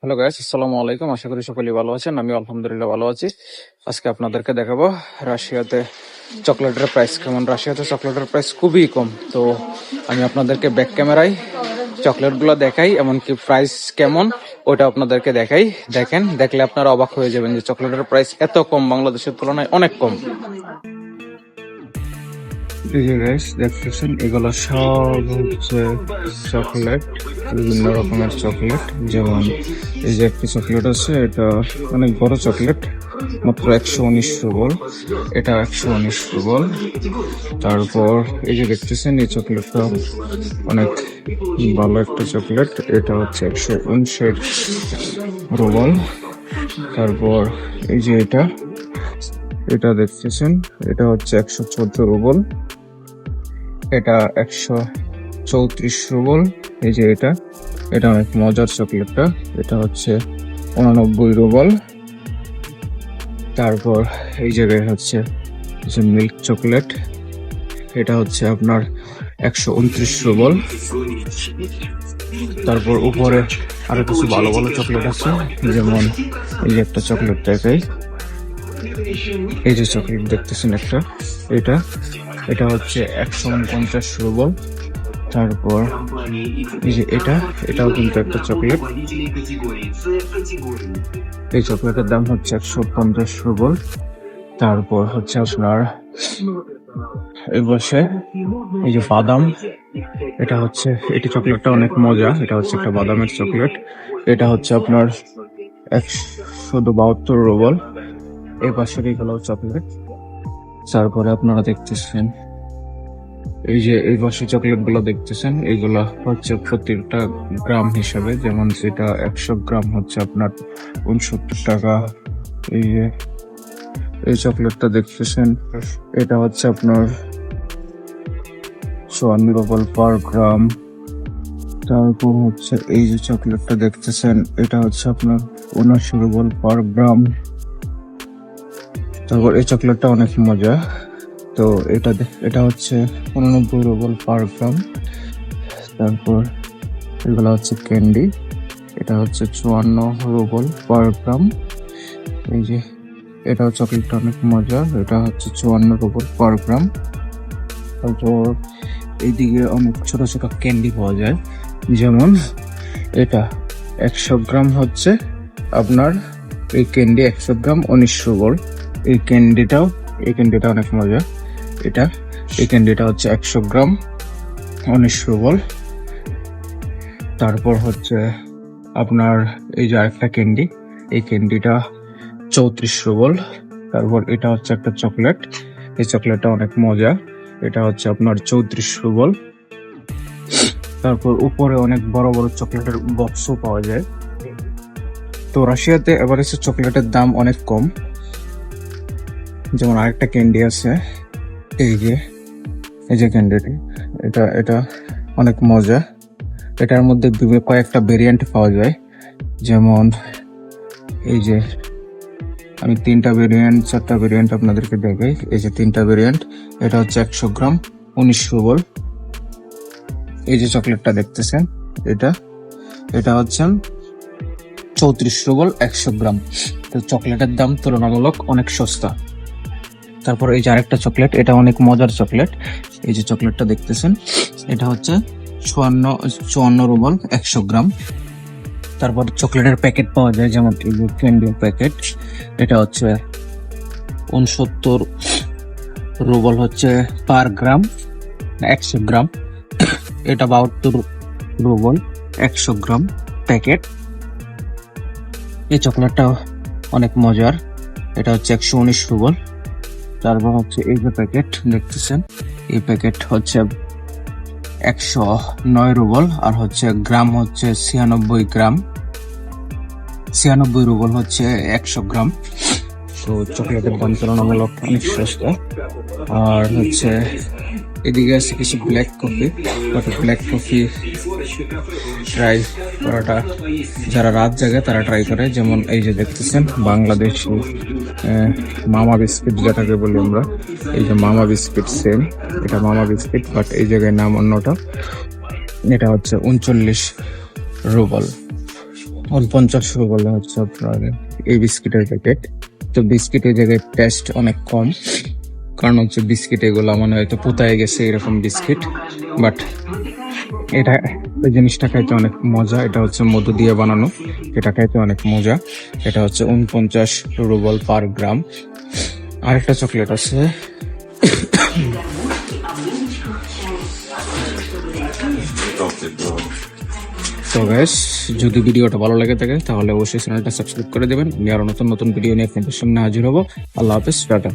Hello guys, আসসালামু আলাইকুম। আশা করি সকলেই ভালো আছেন। আমি আলহামদুলিল্লাহ ভালো আছি। আজকে আপনাদেরকে দেখাবো রাশিয়াতে চকলেটের প্রাইস কেমন। রাশিয়াতে চকলেটের প্রাইস খুবই কম। তো আমি আপনাদেরকে ব্যাক ক্যামেরায় চকলেটগুলো দেখাই, এমনকি প্রাইস কেমন ওটা আপনাদেরকে দেখাই। দেখেন, দেখলে আপনারা অবাক হয়ে যাবেন যে চকলেটের প্রাইস এত কম, বাংলাদেশের তুলনায় অনেক কম। এই যে গাইস দেখতেছেন, এগুলো সব হচ্ছে চকলেট, বিভিন্ন রকমের চকলেট। যেমন এই যে একটি চকলেট আছে, এটা অনেক বড় চকলেট, মাত্র 119 রুবল। এটা 119 রুবল। তারপর এই যে দেখতেছেন, এই চকলেটটা অনেক ভালো একটা চকলেট, এটা হচ্ছে 159 রুবল। তারপর এই যে এটা দেখতেছেন, এটা হচ্ছে 114 রুবল। এটা 134 রুবল। এই যে এটা অনেক মজার চকলেটটা, এটা হচ্ছে 89 রুবল। তারপর এই জায়গায় হচ্ছে যে মিল্ক চকলেট, এটা হচ্ছে আপনার 129 রুবল। তারপর উপরে আরো কিছু ভালো ভালো চকলেট আছে, যেমন এই যে একটা চকলেট দেখাই। এই যে চকলেট দেখতেছেন একটা, এটা হচ্ছে 149 রুবল। তারপর এই যে এটাও কিন্তু একটা চকলেট, এই চকলেটের দাম হচ্ছে 150 রুবল। তারপর হচ্ছে আপনার এই বসে এই যে বাদাম, এটি চকলেটটা অনেক মজা, এটা হচ্ছে একটা বাদামের চকলেট, এটা হচ্ছে আপনার 172 রুবল। এই পাশের এগুলো চকলেট। তারপরে আপনারা দেখতেছেন এই পাশে চকলেট গুলো দেখতেছেন, এইগুলা হচ্ছে প্রতিটা গ্রাম হিসাবে। যেমন যেটা 100 গ্রাম হচ্ছে আপনার 69 টাকা। এই চকলেটটা দেখতেছেন, এটা হচ্ছে আপনার 54 রুবল পার গ্রাম। তারপর হচ্ছে এই যে চকলেটটা দেখতেছেন, এটা হচ্ছে আপনার 79 রুবল পার গ্রাম। তারপর এই চকলেটটা অনেক মজা, তো এটা হচ্ছে 89 রুবল পার গ্রাম। তারপর এগুলো হচ্ছে ক্যান্ডি, এটা হচ্ছে 54 রুবল পার গ্রাম। এই যে এটাও চকলেটটা অনেক মজা, এটা হচ্ছে 54 রুবল পার গ্রাম। তারপর এইদিকে অনেক ছোট ছোট ক্যান্ডি পাওয়া যায়, যেমন এটা 100 গ্রাম হচ্ছে আপনার এই ক্যান্ডি 100 গ্রাম 19 রুবল। এই ক্যান্ডিটা অনেক মজা, এই ক্যান্ডিটা হচ্ছে 100 গ্রাম 19 রুবল। তারপর হচ্ছে আপনার এই যে আরেকটা ক্যান্ডি, এই ক্যান্ডিটা 34 রুবল। তারপর এটা হচ্ছে একটা চকলেট, এই চকলেটটা অনেক মজা, এটা হচ্ছে আপনার 34 রুবল। তারপর উপরে অনেক বড় বড় চকলেটের বক্সও পাওয়া যায়। তো রাশিয়াতে এভারেজে চকলেটের দাম অনেক কম। যেমন আরেকটা ক্যান্ডি আছে, এই যে ক্যান্ডিটি, এটা অনেক মজা। এটার মধ্যে কয়েকটা ভেরিয়েন্ট পাওয়া যায়, যেমন এই যে আমি 3টা ভেরিয়েন্ট 4টা ভেরিয়েন্ট আপনাদেরকে দেখাই। এই যে 3টা ভেরিয়েন্ট, এটা হচ্ছে 100 গ্রাম 19 রুবল। এই যে চকলেটটা দেখতেছেন, এটা হচ্ছে 34 রুবল 100 গ্রাম। তো চকলেটের দাম তুলনামূলক অনেক সস্তা। তারপর এই যে আরেকটা চকলেট, এটা অনেক মজার চকলেট, এই যে চকলেটটা দেখতেছেন, এটা হচ্ছে 54 রুবল 100 গ্রাম। তারপর চকলেটের প্যাকেট পাওয়া যায়, যেমন এই যে ক্যান্ডির প্যাকেট, এটা হচ্ছে 69 রুবল হচ্ছে পার গ্রাম 100 গ্রাম। এটা 72 রুবল 100 গ্রাম প্যাকেট। এই চকলেটটা অনেক মজার, এটা হচ্ছে 119 রুবল। তারপর হচ্ছে এই যে প্যাকেট দেখতেছেন, এই প্যাকেট হচ্ছে 109 রুবল, আর হচ্ছে গ্রাম হচ্ছে 96 রুবল হচ্ছে 100 গ্রাম। তো চকলেটের দাম তুলনামূলক অনেক সস্তা। আর হচ্ছে এদিকে আছে কিছু ব্ল্যাক কফি ট্রাই করাটা যারা রাত জাগে তারা ট্রাই করে। যেমন এই যে দেখতেছেন বাংলাদেশি মামা বিস্কিট, যেটাকে বলি আমরা, এই যে মামা বিস্কিট, সেম এটা মামা বিস্কিট, বাট এই জায়গায় নাম অন্যটা। এটা হচ্ছে 39 রুবল। 49 বলে হচ্ছে আপনার এই বিস্কিটের প্যাকেট। তো বিস্কিটের জায়গায় টেস্ট অনেক কম, কারণ হচ্ছে বিস্কিট এগুলো মনে হয়তো পোতায় গেছে এরকম বিস্কিট। বাট এটা এই জিনিসটা খাইতে অনেক মজা। এটা হচ্ছে মধু দিয়ে বানানো, এটা খাইতে অনেক মজা। এটা হচ্ছে 49 রুবল পার গ্রাম। আরেকটা চকলেট আছে, তো গ্যাস যদি ভিডিওটা ভালো লেগে থাকে তাহলে অবশ্যই চ্যানেলটা সাবস্ক্রাইব করে দেবেন। আমি আরো নতুন নতুন ভিডিও নিয়ে আপনাদের সামনে হাজির হবো। আল্লাহ হাফেজ, টাটা।